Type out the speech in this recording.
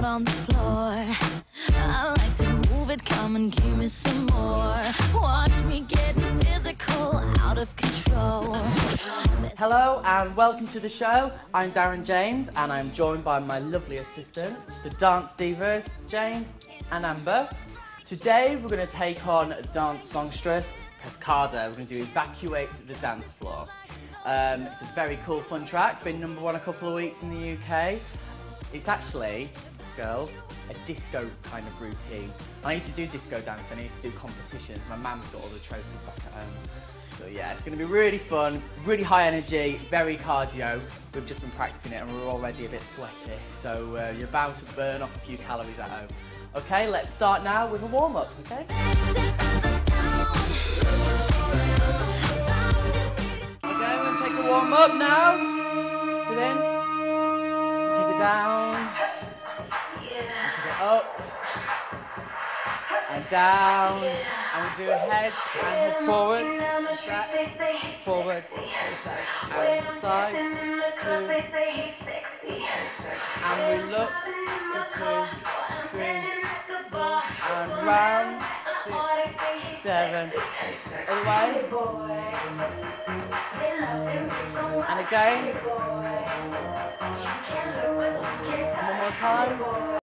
out on the floor. I like to move it, come and give me some more. Watch me getting physical, out of control. Hello and welcome to the show. I'm Darren James and I'm joined by my lovely assistants, the dance divas, Jane and Amber. Today we're going to take on dance songstress, Cascada. We're going to do Evacuate the Dance Floor. It's a very cool, fun track, been #1 a couple of weeks in the UK. It's actually, girls, a disco kind of routine. I used to do disco dance and I used to do competitions. My mum's got all the trophies back at home. So yeah, it's going to be really fun, really high energy, very cardio. We've just been practicing it and we're already a bit sweaty. So you're bound to burn off a few calories at home. Okay, let's start now with a warm-up, okay? Okay, we're going to take a warm-up now. Breathe in. Take it down. And take it up. And down. And we'll do heads and head forward, back, forward, back, and side, 2. And we look for 2, 3, 4, and round, 6, 7, other way. And again. And one more time.